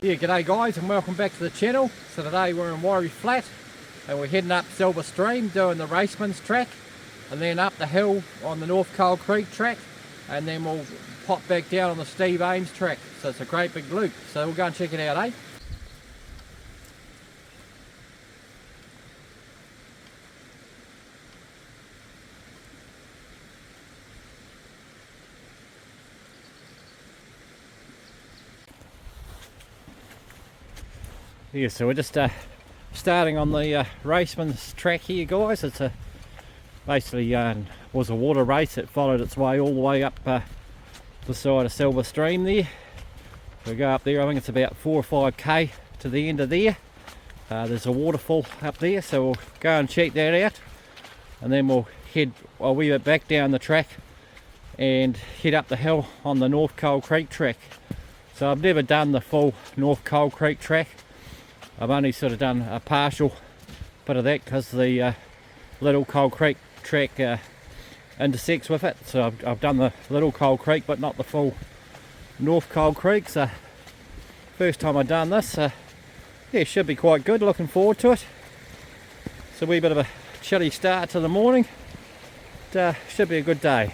Yeah, g'day guys and welcome back to the channel. So today we're in Warri Flat and we're heading up Silver Stream doing the Raceman's track and then up the hill on the North Coal Creek track and then we'll pop back down on the Steve Ames track. So it's a great big loop, so we'll go and check it out, eh? Yeah, so we're just starting on the Raceman's track here, guys. It's basically was a water race that followed its way all the way up the side of Silver Stream there. So we go up there, I think it's about 4 or 5k to the end of there. There's a waterfall up there, so we'll go and check that out. And then we'll head a wee bit back down the track and head up the hill on the North Coal Creek track. So I've never done the full North Coal Creek track. I've only sort of done a partial bit of that because the Little Coal Creek track intersects with it. So I've done the Little Coal Creek but not the full North Coal Creek. So first time I've done this. Yeah, it should be quite good, looking forward to it. It's a wee bit of a chilly start to the morning. Should be a good day.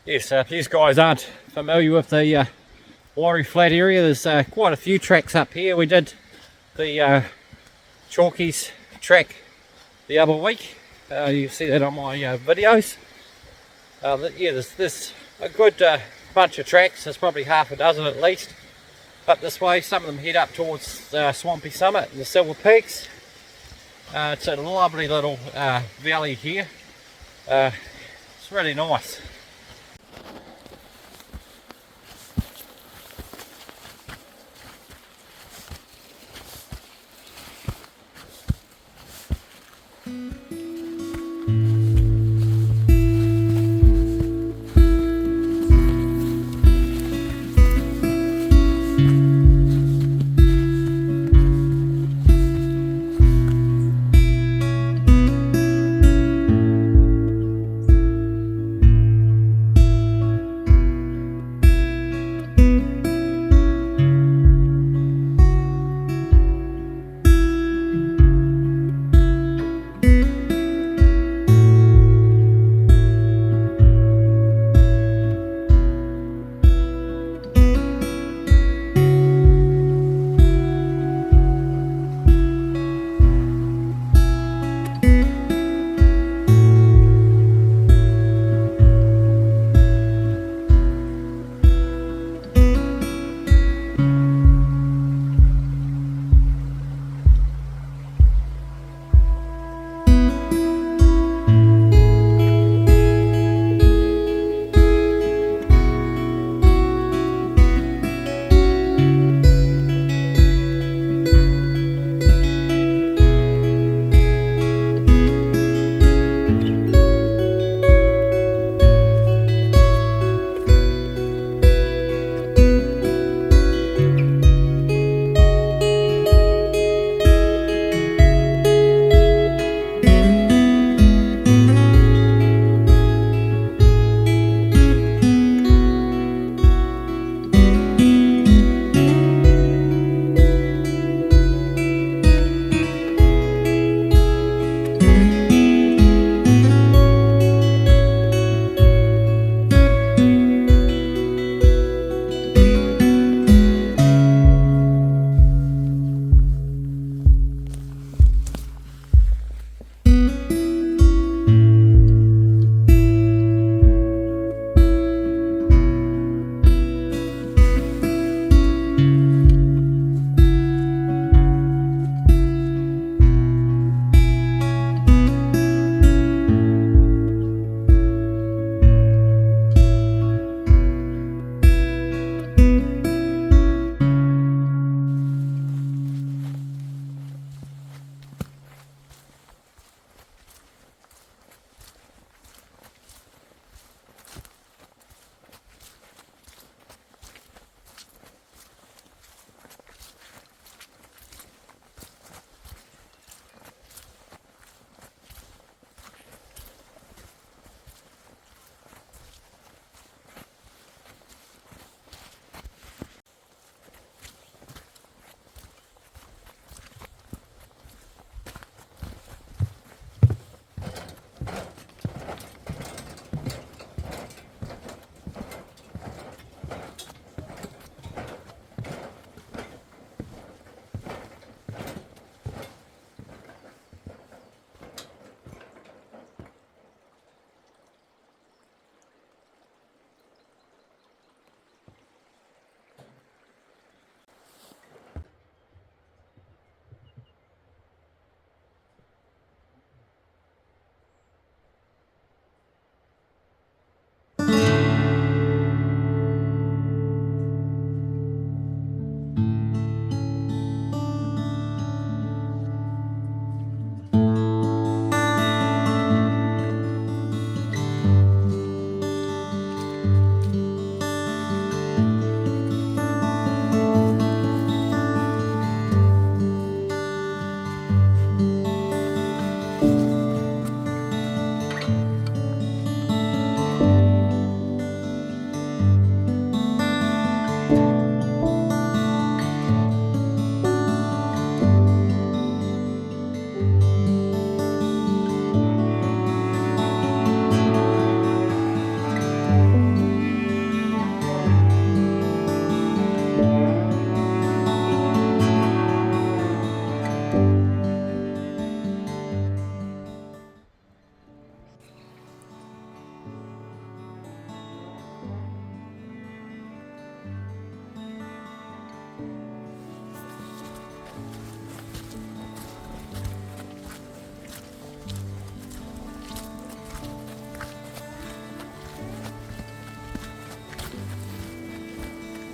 Yes, if you guys aren't familiar with the Warri Flat area, there's quite a few tracks up here. We did the Chalkies track the other week. You see that on my videos. Yeah, there's a good bunch of tracks. There's probably half a dozen at least up this way. Some of them head up towards Swampy Summit and the Silver Peaks. It's a lovely little valley here. It's really nice.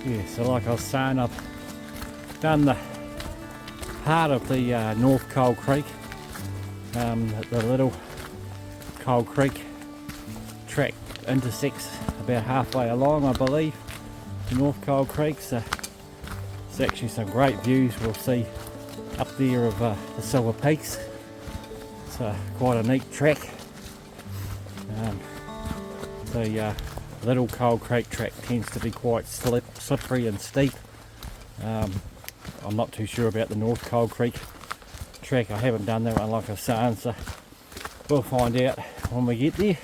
Yeah, so like I was saying, I've done the part of the North Coal Creek, the little Coal Creek track intersects about halfway along, I believe, the North Coal Creek. So there's actually some great views we'll see up there of the Silver Peaks. It's quite a neat track. The Little Coal Creek track tends to be quite slippery and steep. I'm not too sure about the North Coal Creek track. I haven't done that one, like I was saying, so we'll find out when we get there.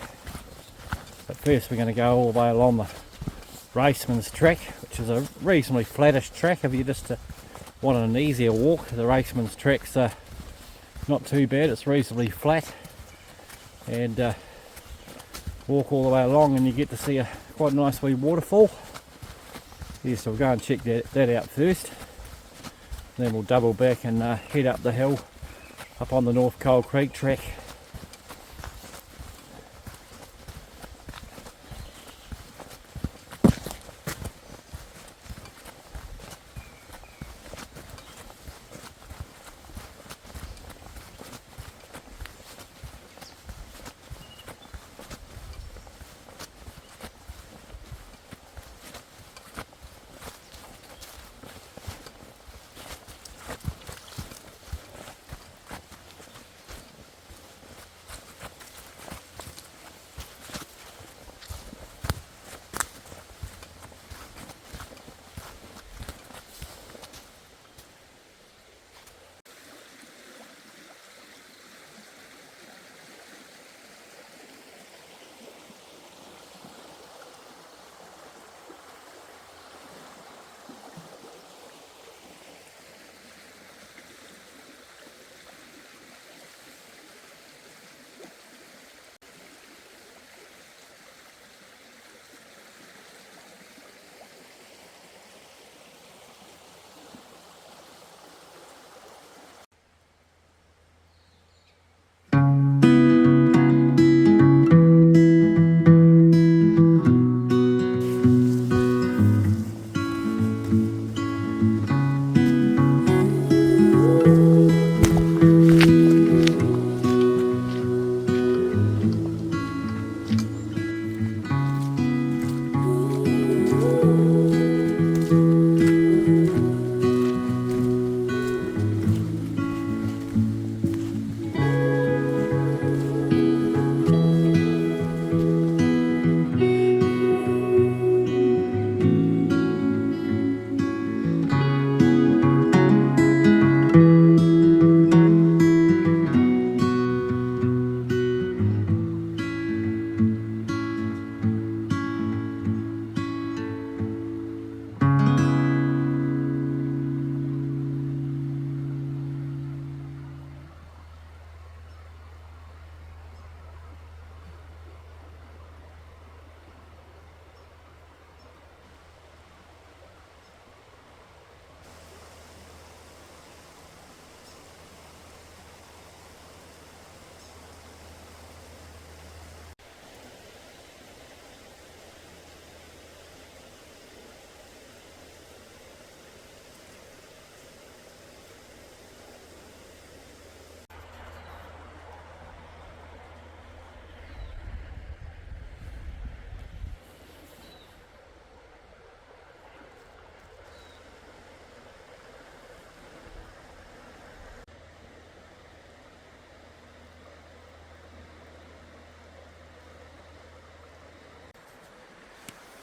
But first we're going to go all the way along the Raceman's track, which is a reasonably flattish track. If you just want an easier walk, the Raceman's track's not too bad. It's reasonably flat, and walk all the way along and you get to see a quite nice wee waterfall. Yeah, so we'll go and check that out first. Then we'll double back and head up the hill up on the North Coal Creek track.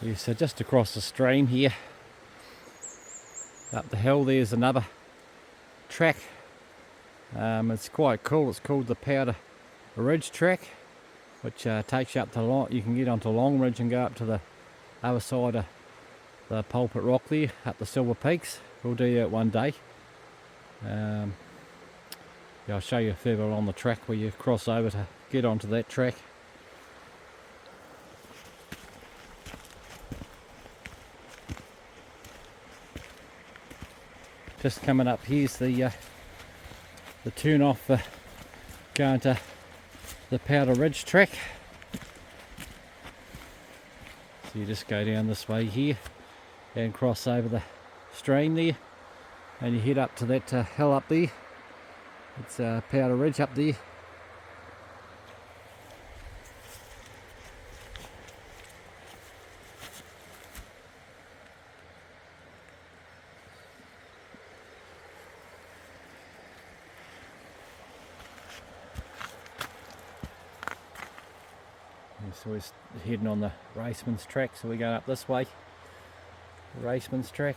Yeah, so just across the stream here, up the hill, there's another track. It's quite cool. It's called the Powder Ridge track, which takes you up to you can get onto Long Ridge and go up to the other side of the Pulpit Rock there, up the Silver Peaks. We'll do that one day. Yeah, I'll show you further along the track where you cross over to get onto that track. Just coming up, here's the turn off for going to the Powder Ridge track. So you just go down this way here, and cross over the stream there, and you head up to that hill up there. It's Powder Ridge up there. So we're heading on the Raceman's track, so we're going up this way, the Raceman's track.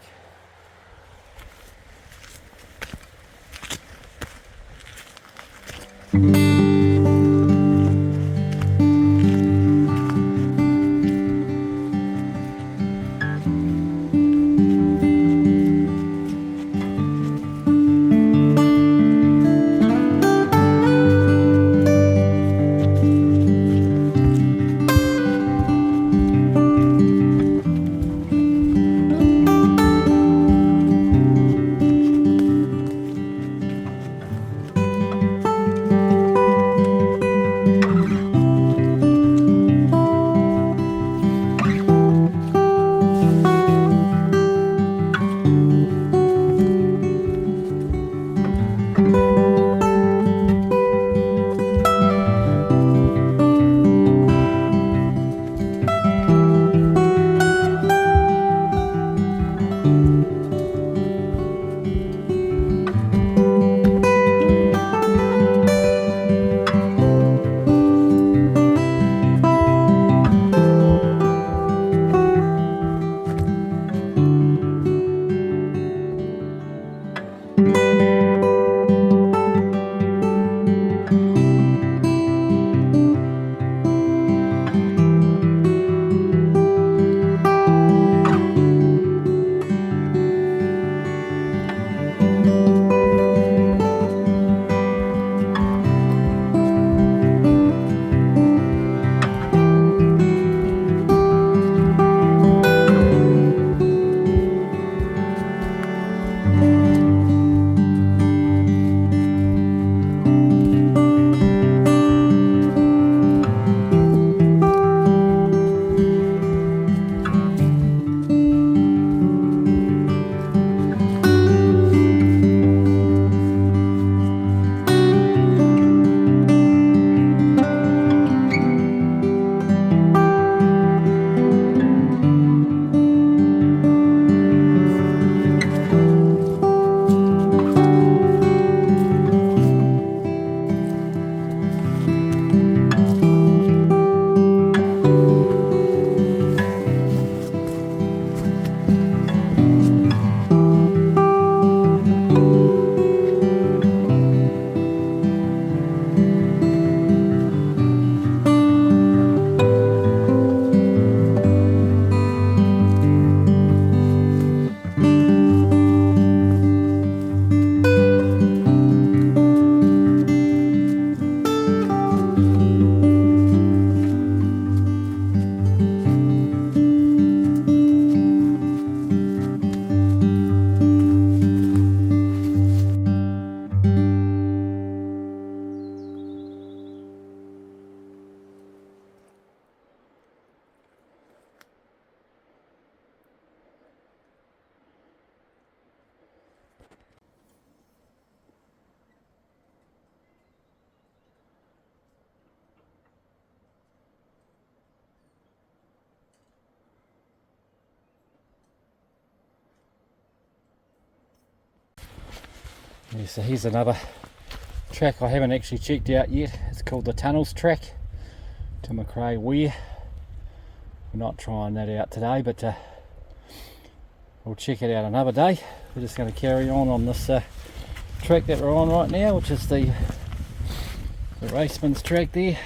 Yeah, so here's another track I haven't actually checked out yet. It's called the Tunnels track to Macrae Weir. We're not trying that out today, but we'll check it out another day. We're just going to carry on this track that we're on right now, which is the Raceman's track there.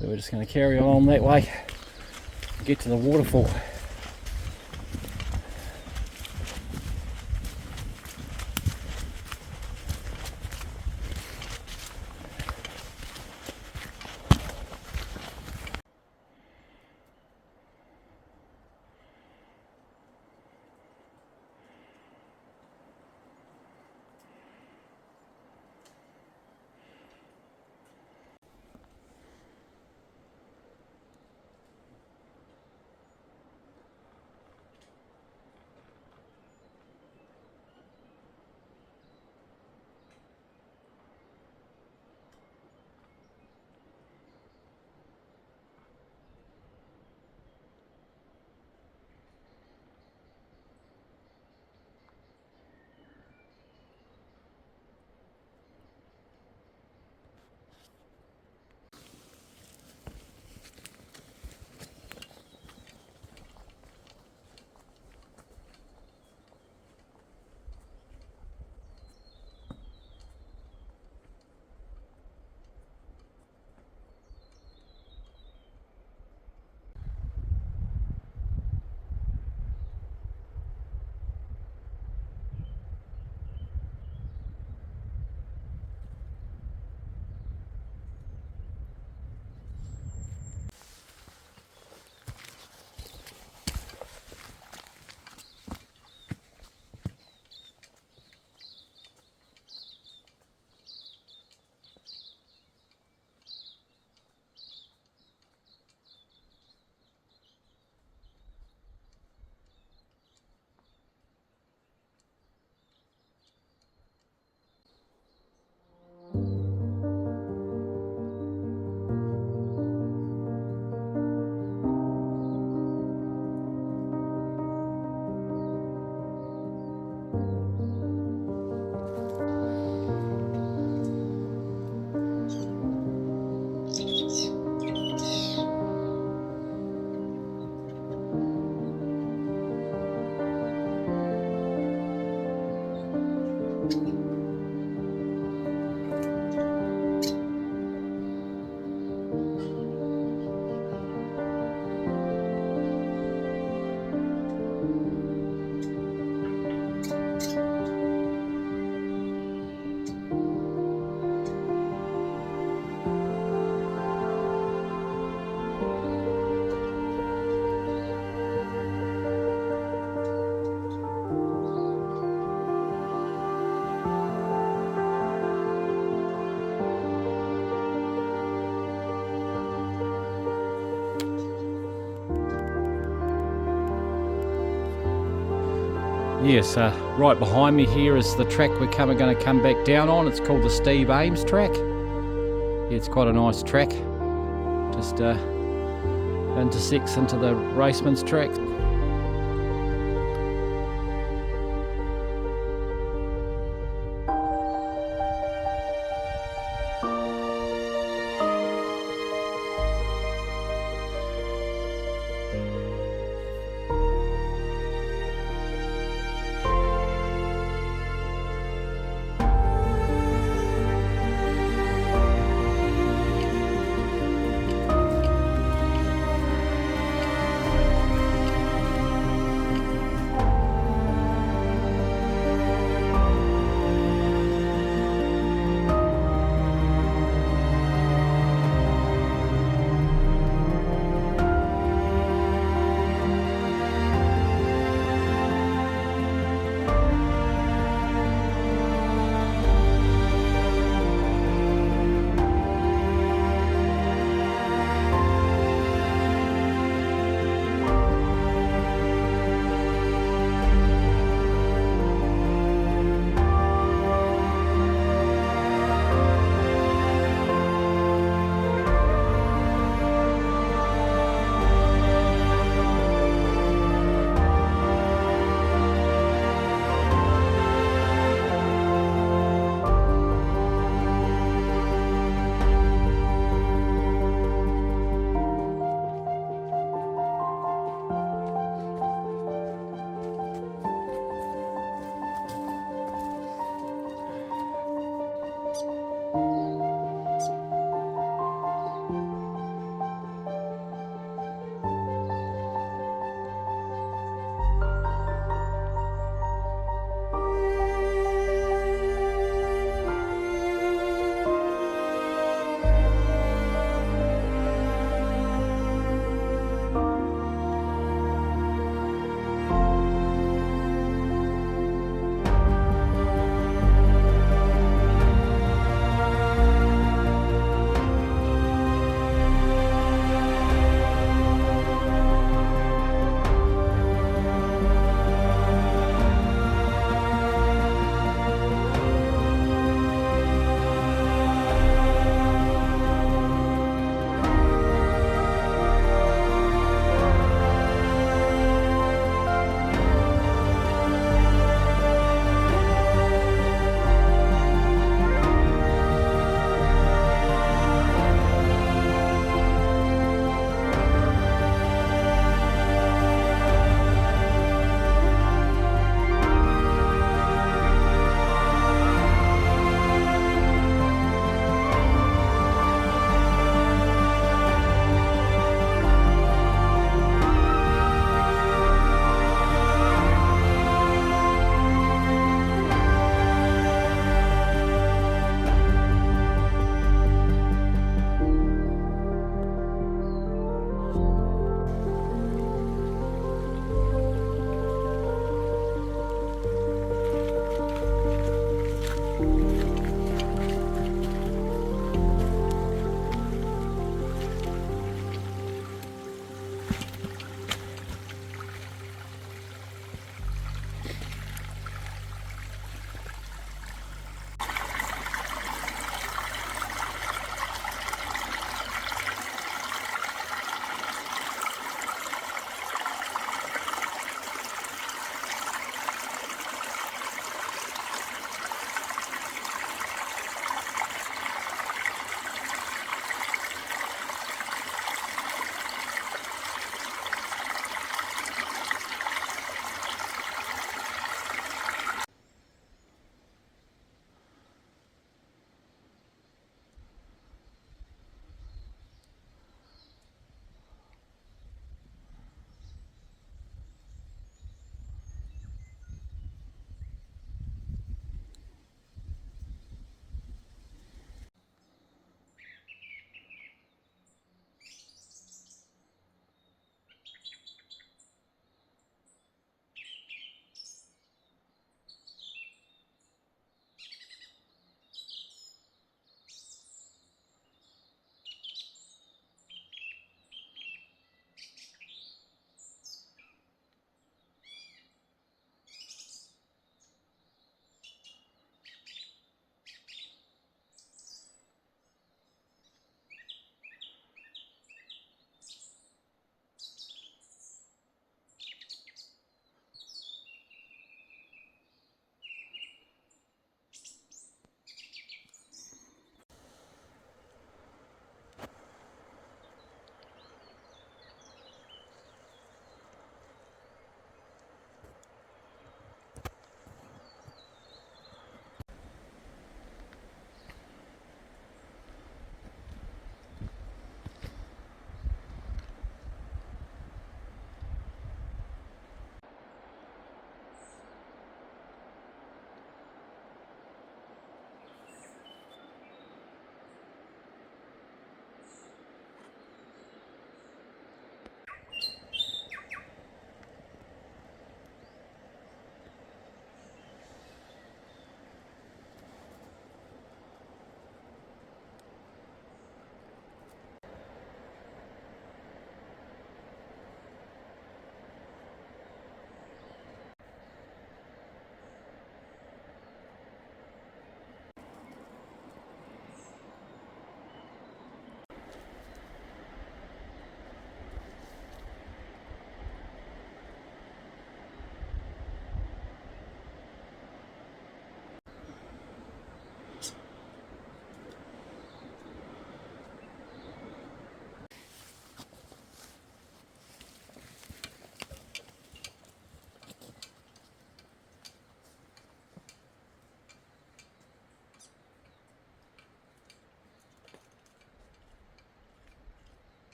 So we're just going to carry on that way and get to the waterfall. Yes, right behind me here is the track we're going to come back down on. It's called the Steve Ames track. Yeah, it's quite a nice track. Just intersects into the Raceman's track.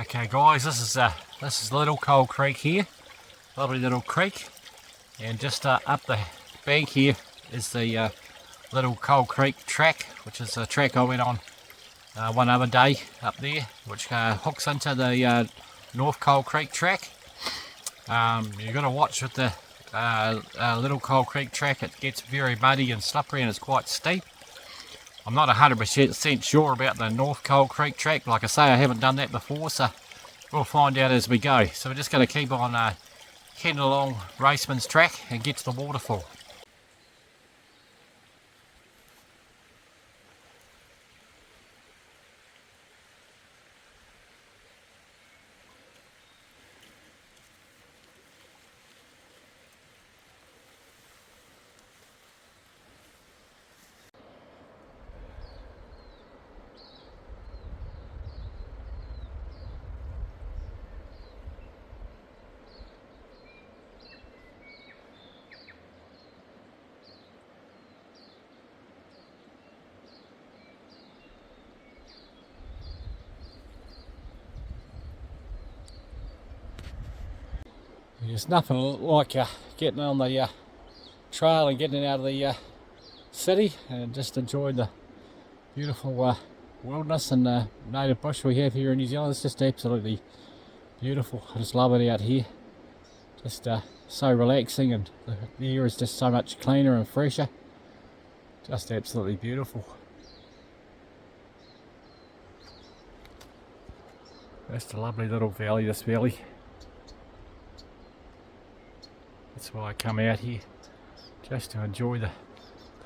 Okay guys, this is Little Coal Creek here, lovely little creek, and just up the bank here is the Little Coal Creek track, which is a track I went on one other day up there, which hooks into the North Coal Creek track. You've got to watch with the Little Coal Creek track. It gets very muddy and slippery and it's quite steep. I'm not 100% sure about the North Coal Creek track. Like I say, I haven't done that before, so we'll find out as we go. So we're just going to keep on heading along Raceman's track and get to the waterfall. There's nothing like getting on the trail and getting out of the city and just enjoying the beautiful wilderness and native bush we have here in New Zealand. It's just absolutely beautiful. I just love it out here. Just so relaxing, and the air is just so much cleaner and fresher. Just absolutely beautiful. Just a lovely little valley, this valley. That's why I come out here, just to enjoy the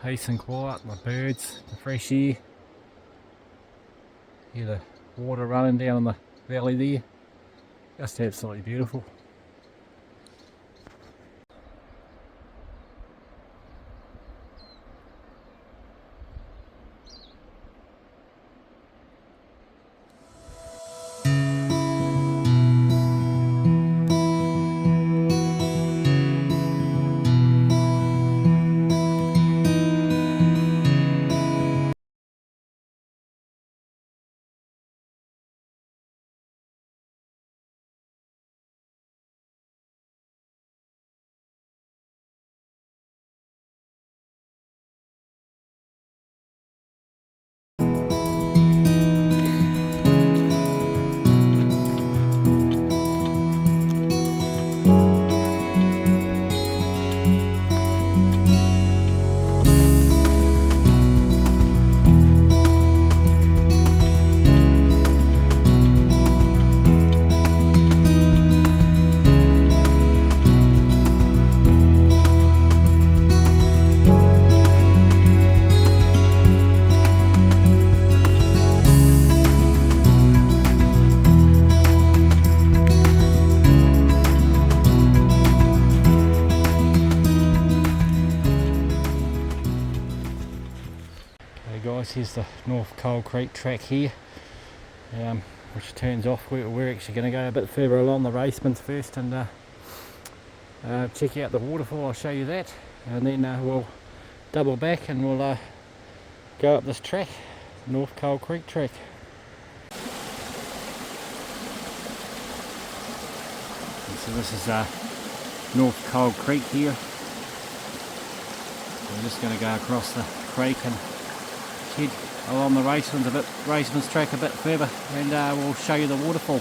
peace and quiet, the birds, the fresh air. Hear the water running down in the valley there. Just absolutely beautiful. Guys, here's the North Coal Creek track here, which turns off. We're actually going to go a bit further along the Racemans first and check out the waterfall. I'll show you that, and then we'll double back and we'll go up this track, North Coal Creek track. And so this is North Coal Creek here. We're just going to go across the creek and head along the Raceman's track a bit further, and we'll show you the waterfall.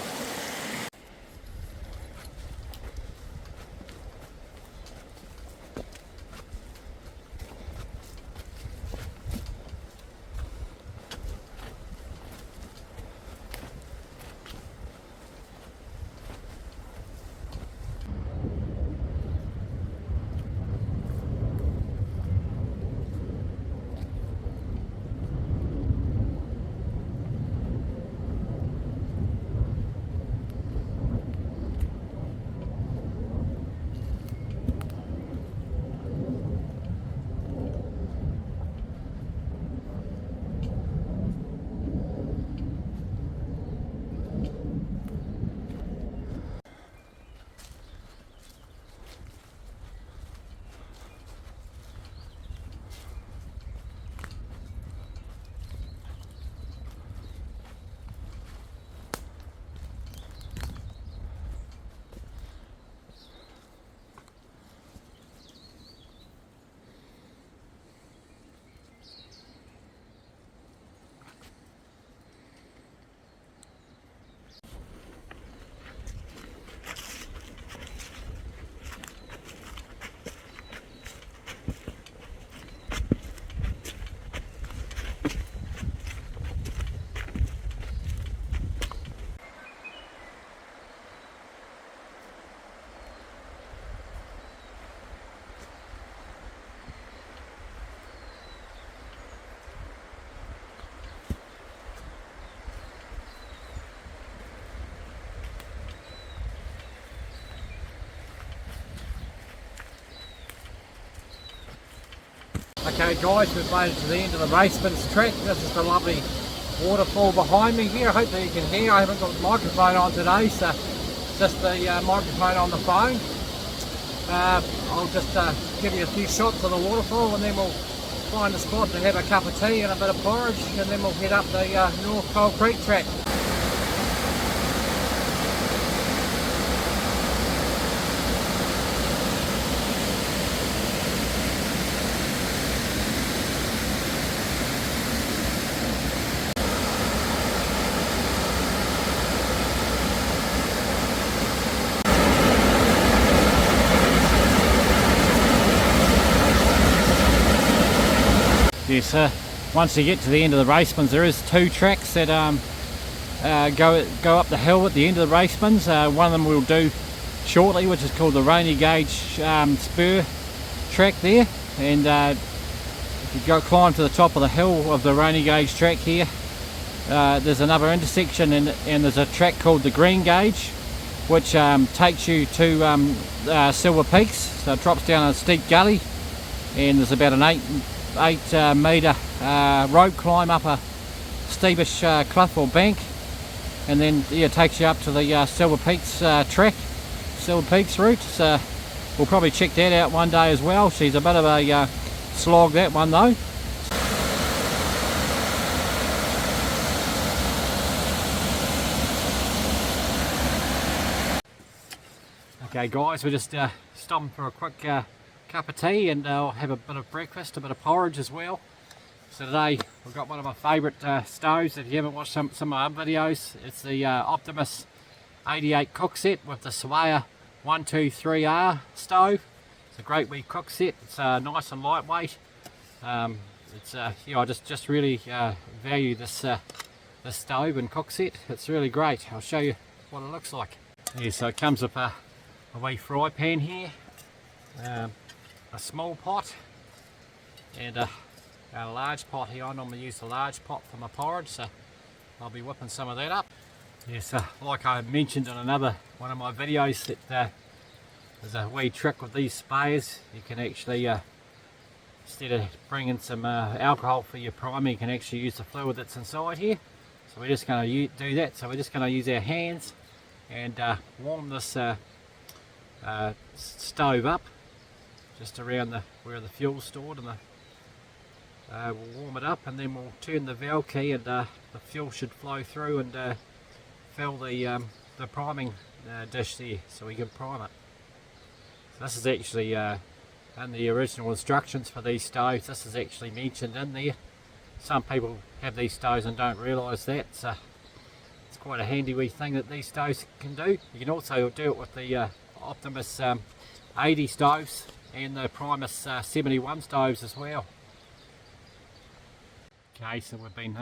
Okay guys, we've made it to the end of the Raceman's track. This is the lovely waterfall behind me here. I hope that you can hear. I haven't got the microphone on today, so just the microphone on the phone. I'll just give you a few shots of the waterfall, and then we'll find a spot to have a cup of tea and a bit of porridge, and then we'll head up the North Coal Creek track. Yes, once you get to the end of the Racemans, there is two tracks that go up the hill at the end of the Racemans. One of them we'll do shortly, which is called the Rainy Gauge Spur track there. And if you go climb to the top of the hill of the Rainy Gauge track here, there's another intersection, and there's a track called the Green Gauge, which takes you to Silver Peaks. So it drops down a steep gully, and there's about an 8 metre rope climb up a steepish cliff or bank, and then it takes you up to the Silver Peaks track, Silver Peaks route. So we'll probably check that out one day as well. She's a bit of a slog, that one though. Okay guys, we're just stopping for a quick cup of tea, and I'll have a bit of breakfast, a bit of porridge as well. So today we've got one of my favourite stoves. If you haven't watched some of my other videos, it's the Optimus 88 cook set with the Swaya 123R stove. It's a great wee cook set. It's nice and lightweight. It's yeah, I just really value this this stove and cook set. It's really great. I'll show you what it looks like. Yeah, so it comes with a wee fry pan here, a small pot, and a large pot here. I normally use the large pot for my porridge, so I'll be whipping some of that up. Yes, like I mentioned in another one of my videos, that there's a wee trick with these spares. You can actually, instead of bringing some alcohol for your primer, you can actually use the fluid that's inside here. So we're just going to do that. So we're just going to use our hands and warm this stove up just around where the fuel's stored, and we'll warm it up, and then we'll turn the valve key, and the fuel should flow through and fill the priming dish there, so we can prime it. So this is actually in the original instructions for these stoves. This is actually mentioned in there. Some people have these stoves and don't realise that, so it's quite a handy wee thing that these stoves can do. You can also do it with the Optimus 80 stoves and the Primus 71 stoves as well. Okay, so we've been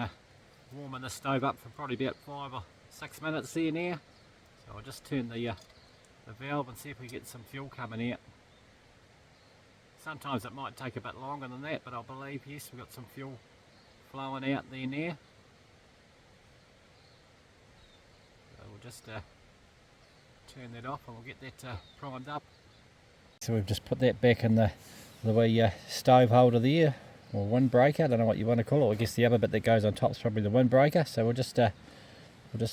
warming this stove up for probably about 5 or 6 minutes there now. So I'll just turn the valve and see if we get some fuel coming out. Sometimes it might take a bit longer than that, but I believe, yes, we've got some fuel flowing out there now. So we'll just turn that off, and we'll get that primed up. So we've just put that back in the wee stove holder there, or windbreaker. I don't know what you want to call it. I guess the other bit that goes on top is probably the windbreaker. So we'll just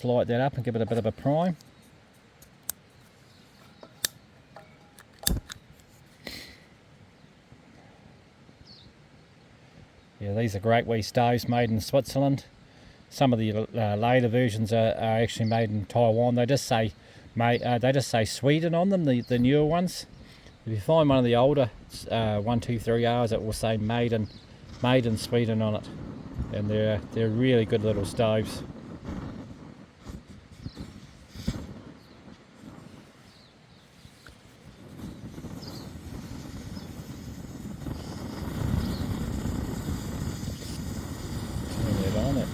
light that up and give it a bit of a prime. Yeah, these are great wee stoves made in Switzerland. Some of the later versions are actually made in Taiwan. They just say Sweden on them, the newer ones. If you find one of the older 123Rs, it will say made in Sweden on it, and they're really good little stoves. Turn that on it.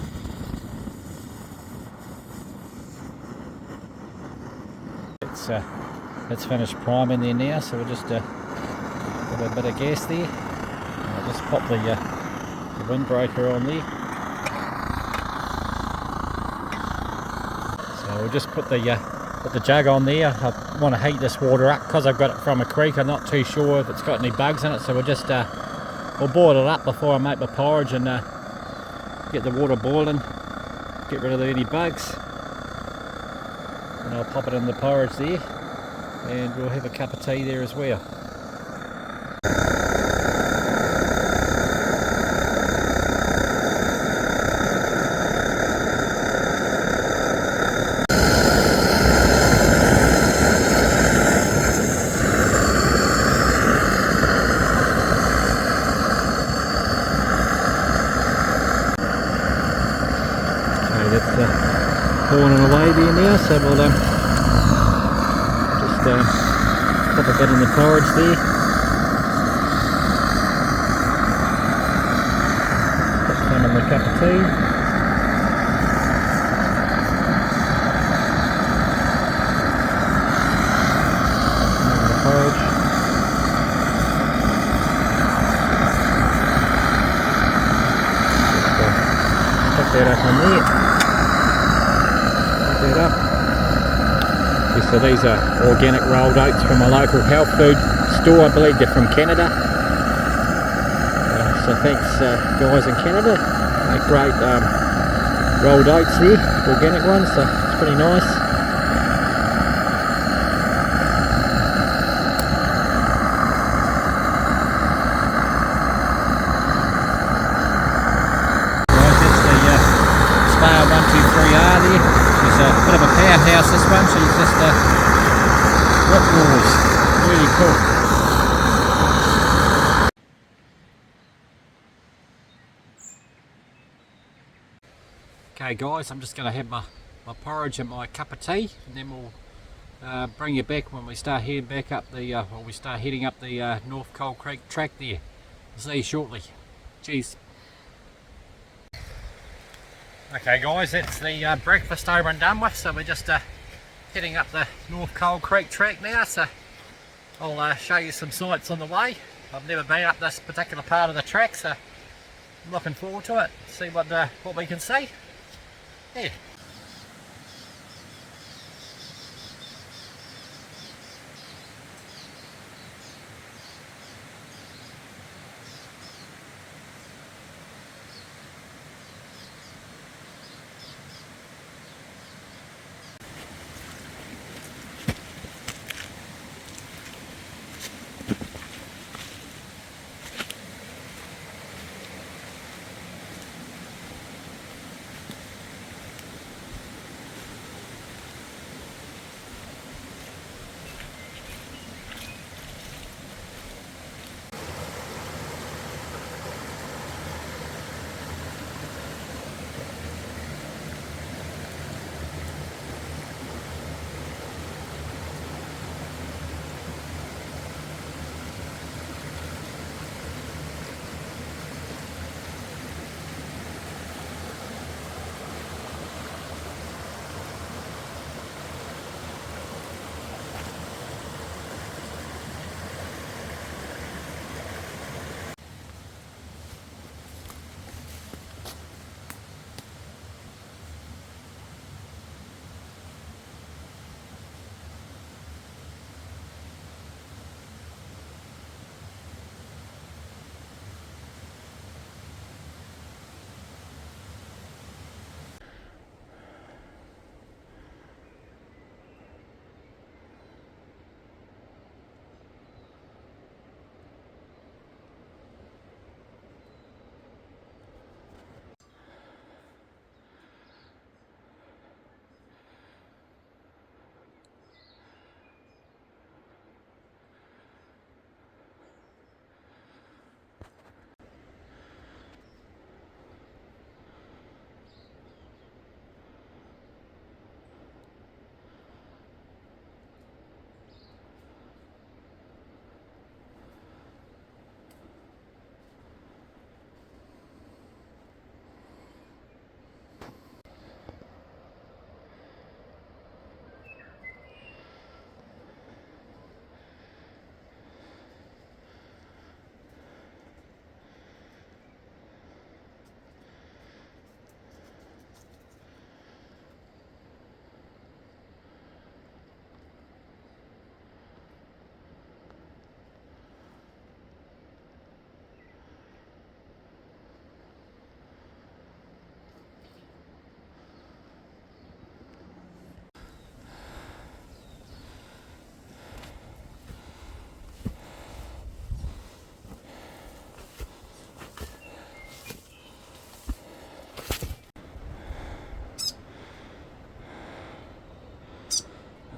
It's finished priming there now, so we'll just put a bit of gas there. I'll just pop the windbreaker on there. So we'll just put the jug on there. I want to heat this water up because I've got it from a creek. I'm not too sure if it's got any bugs in it, so we'll just I'll boil it up before I make my porridge and get the water boiling, get rid of any bugs, and I'll pop it in the porridge there, and we'll have a cup of tea there as well. Boiling away there now, so we'll just pop a bit in the porridge there. Put some in the cup of tea. Some in the porridge. Just stick that up on there. Up. Yeah, so these are organic rolled oats from a local health food store. I believe they're from Canada. So thanks guys in Canada. Make great rolled oats there, organic ones, so it's pretty nice. Right, that's the Spar 123R there. It's a bit of a powerhouse, this one. She's just rip roars. Really cool. Okay guys, I'm just going to have my porridge and my cup of tea, and then we'll bring you back when we start heading back up the, we start heading up the North Coal Creek track there. I'll see you shortly. Cheers. Okay guys, that's the breakfast over and done with, so we're just heading up the North Coal Creek track now, so I'll show you some sights on the way. I've never been up this particular part of the track, so I'm looking forward to it, see what we can see. Yeah.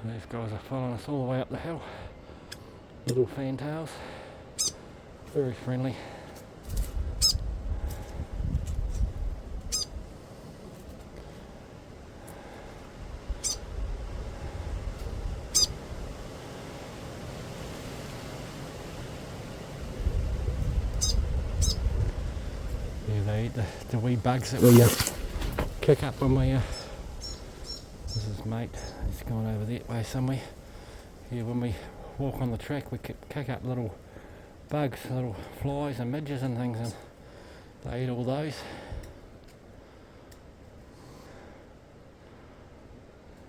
These guys are following us all the way up the hill. Little fantails, very friendly. Yeah, they eat the wee bugs that we kick up when we this is mate, he's gone over that way somewhere. Yeah, when we walk on the track we kick up little bugs, little flies and midges and things, and they eat all those.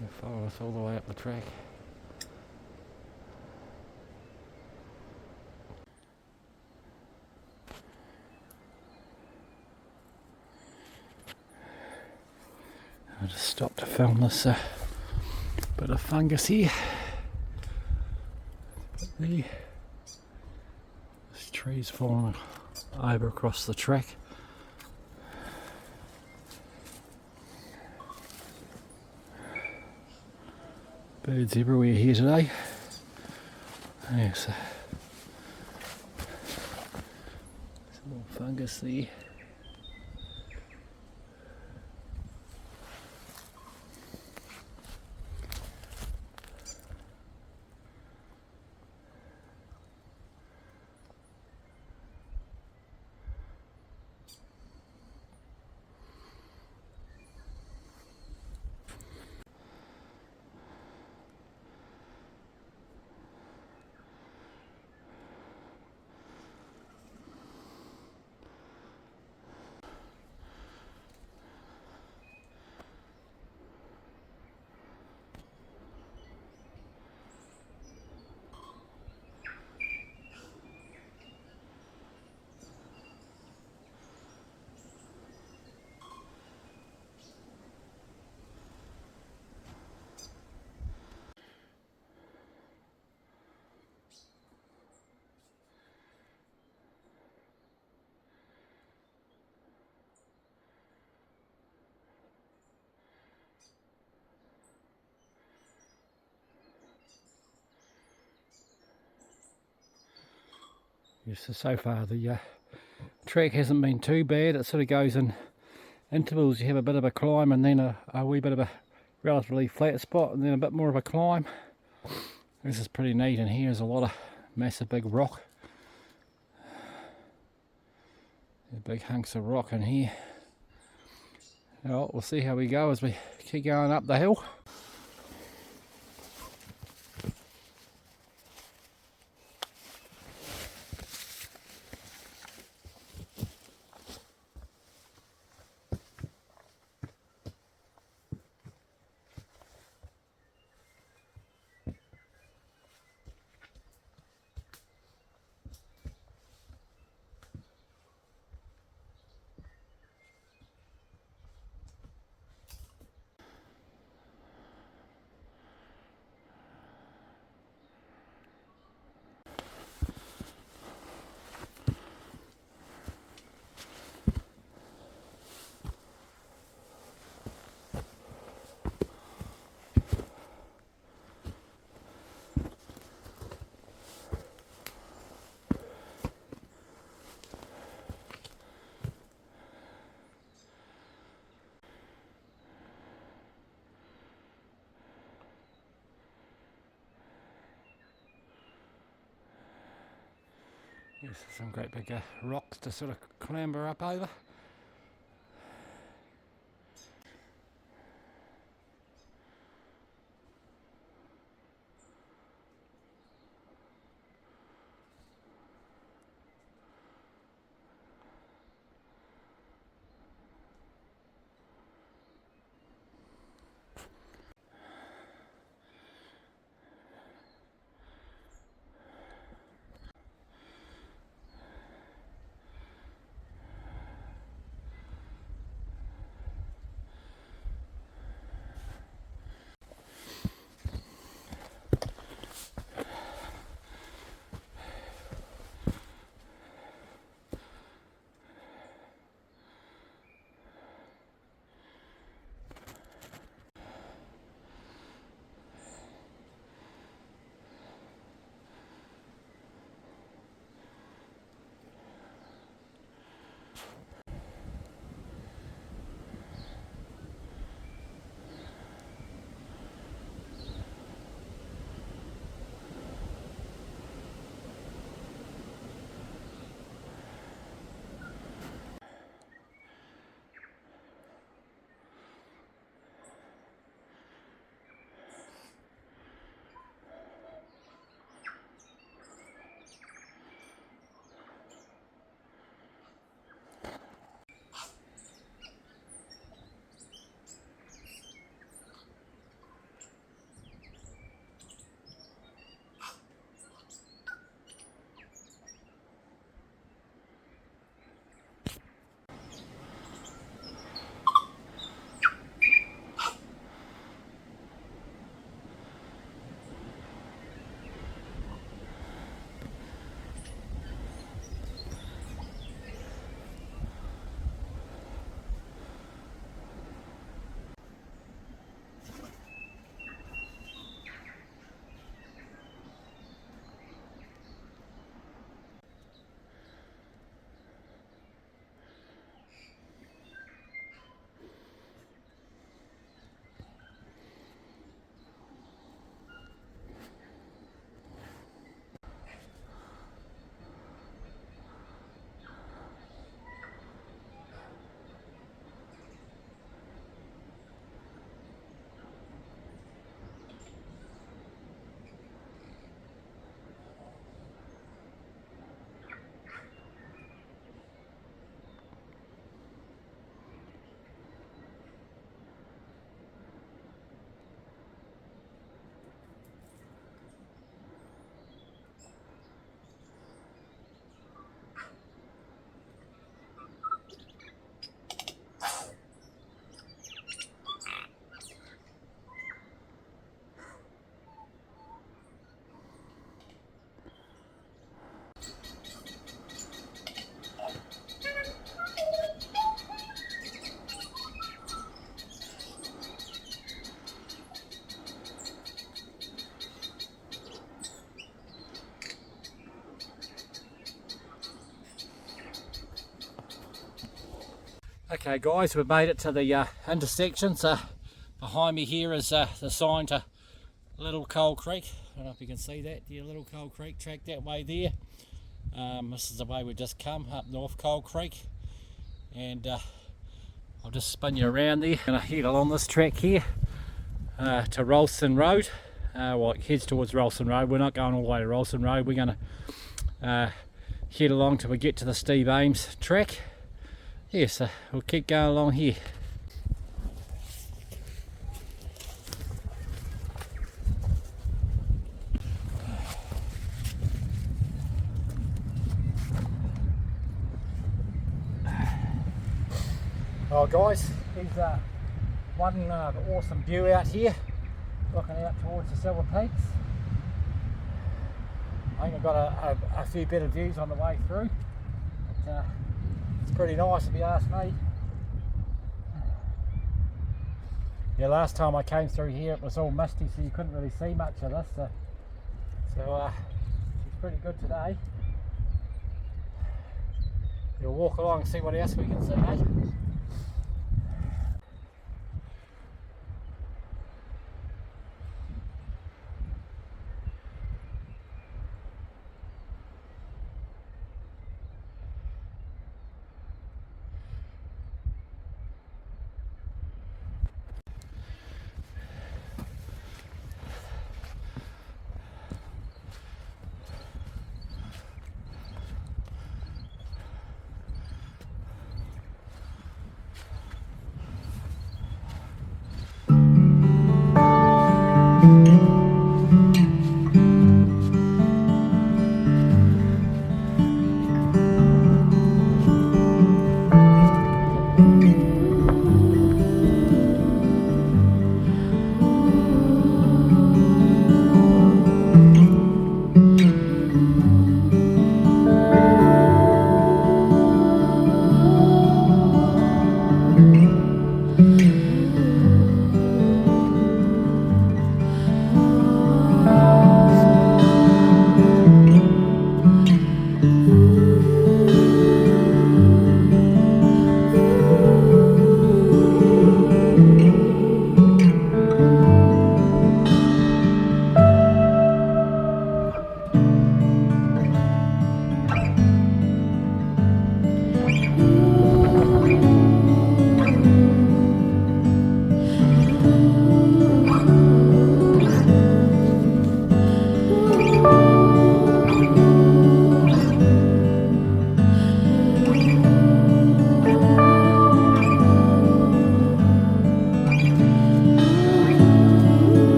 They follow us all the way up the track. I just stopped to film this bit of fungus here. This tree's fallen over across the track. Birds everywhere here today. Yes, some more fungus there. Yes, so far the track hasn't been too bad. It sort of goes in intervals. You have a bit of a climb and then a wee bit of a relatively flat spot and then a bit more of a climb. This is pretty neat, and here's a lot of massive big rock. Big hunks of rock in here. Well, we'll see how we go as we keep going up the hill. Yes, some great big rocks to sort of clamber up over. Okay guys, we've made it to the intersection. So behind me here is the sign to Little Coal Creek. I don't know if you can see that, the Little Coal Creek track that way there. This is the way we just come up North Coal Creek, and I'll just spin you around there. I'm going to head along this track here to Ralston Road. Well, it heads towards Ralston Road. We're not going all the way to Ralston Road. We're going to head along till we get to the Steve Ames track. Yeah, so we'll keep going along here. Oh guys, here's one awesome view out here, looking out towards the Silver Peaks. I think I've got a few better views on the way through. But, it's pretty nice if you ask me. Yeah, last time I came through here it was all misty, so you couldn't really see much of this. So it's pretty good today. We'll walk along and see what else we can see, eh?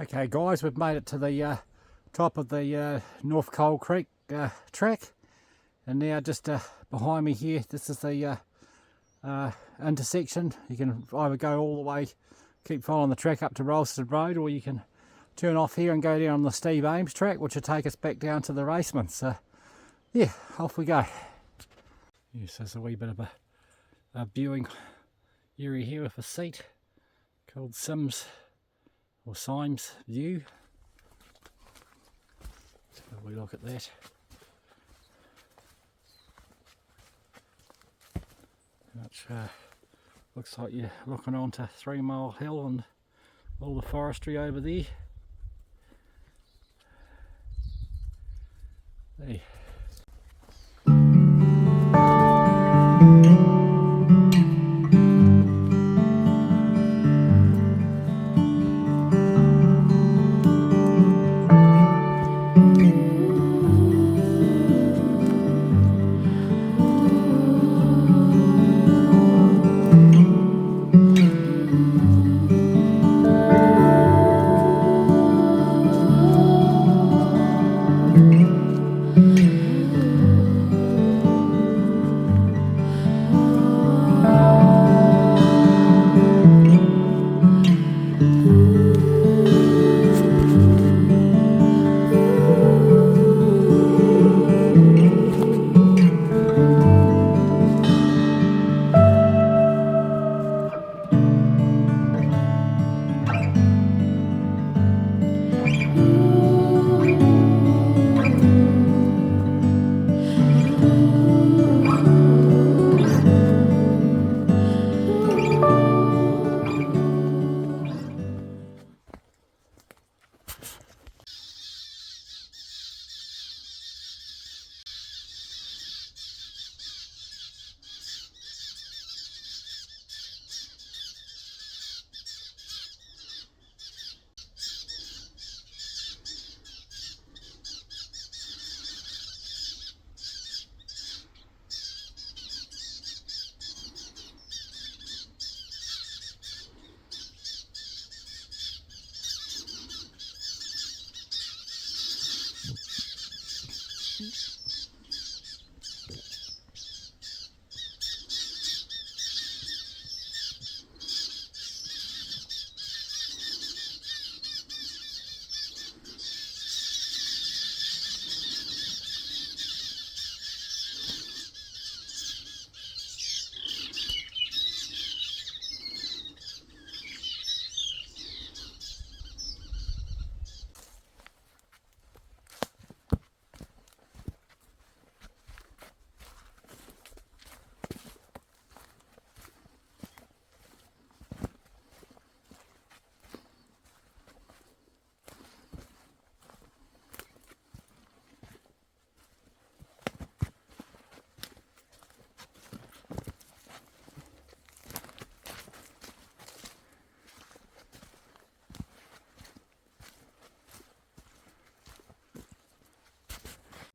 Okay guys, we've made it to the top of the North Coal Creek track, and now just behind me here, this is the intersection. You can either go all the way, keep following the track up to Ralston Road, or you can turn off here and go down on the Steve Ames track, which will take us back down to the Raceman. So yeah, off we go. Yes, there's a wee bit of a viewing area here with a seat called Sims or Symes View. So we look at that. Which looks like you're looking onto 3 Mile Hill and all the forestry over there. Hey.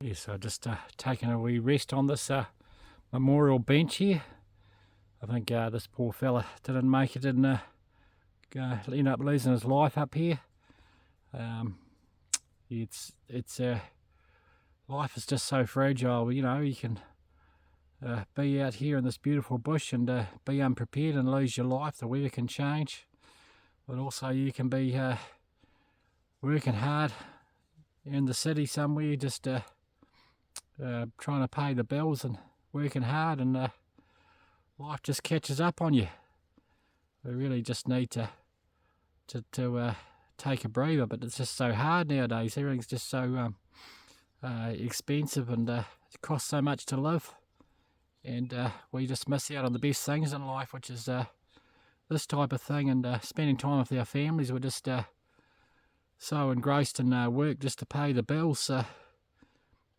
Yes, I just taking a wee rest on this memorial bench here. I think this poor fella didn't make it and end up losing his life up here. It's life is just so fragile. You know, you can be out here in this beautiful bush and be unprepared and lose your life. The weather can change, but also you can be working hard in the city somewhere, just trying to pay the bills and working hard, and life just catches up on you. We really just need to take a breather, but it's just so hard nowadays. Everything's just so expensive, and it costs so much to live, and we just miss out on the best things in life, which is this type of thing, and spending time with our families. We're just so engrossed in work just to pay the bills.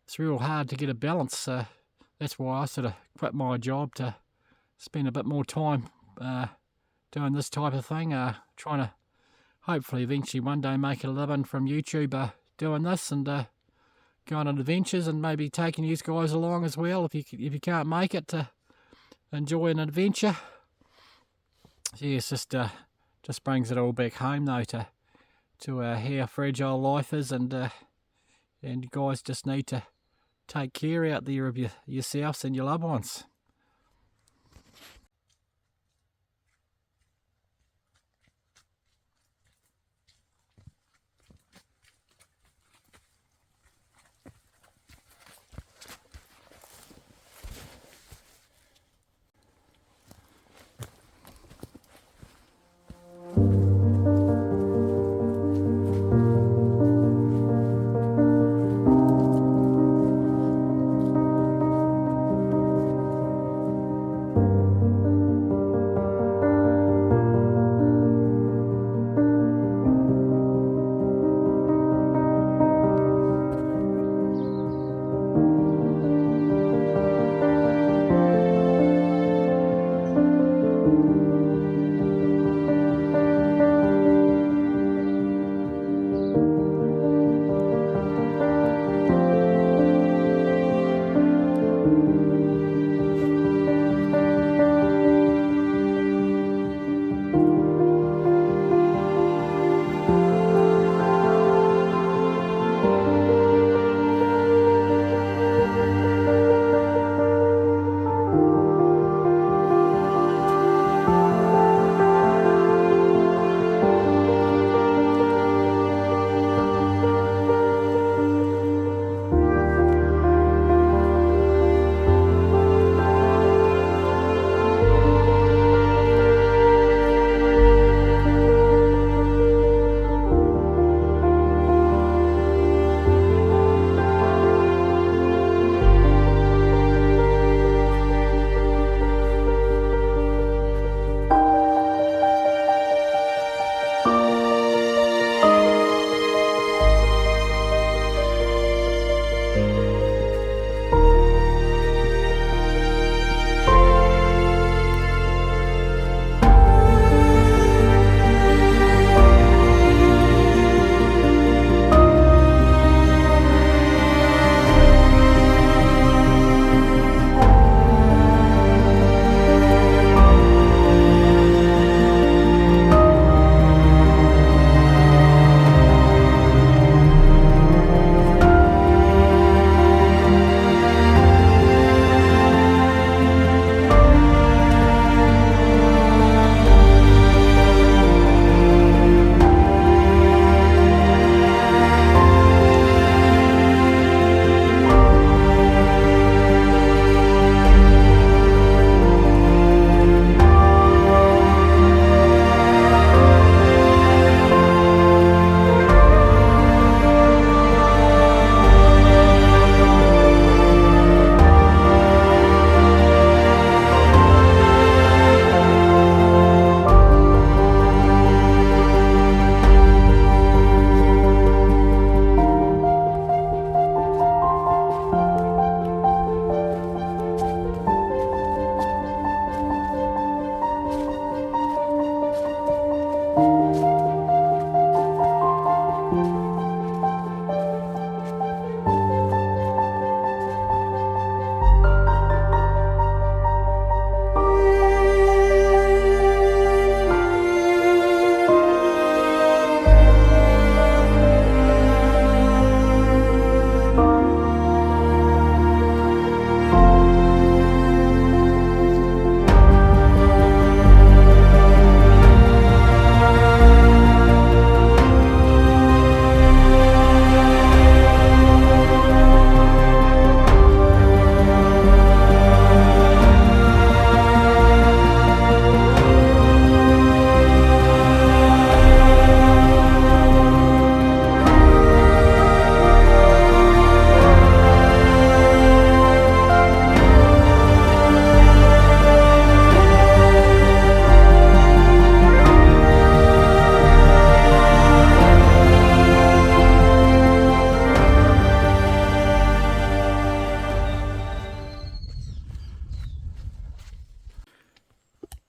It's real hard to get a balance. That's why I sort of quit my job to spend a bit more time doing this type of thing, trying to hopefully eventually one day make a living from YouTube doing this, and going on adventures, and maybe taking you guys along as well if you can't make it, to enjoy an adventure. So yeah, it's just brings it all back home though to how fragile life is, and you guys just need to take care out there of yourselves and your loved ones.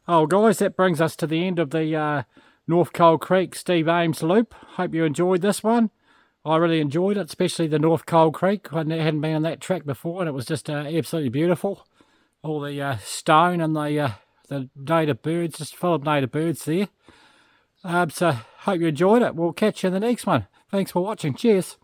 Oh guys, that brings us to the end of the North Coal Creek Steve Ames loop. Hope you enjoyed this one. I really enjoyed it, especially the North Coal Creek. I hadn't been on that track before, and it was just absolutely beautiful. All the stone and the native birds, just full of native birds there. So hope you enjoyed it. We'll catch you in the next one. Thanks for watching. Cheers.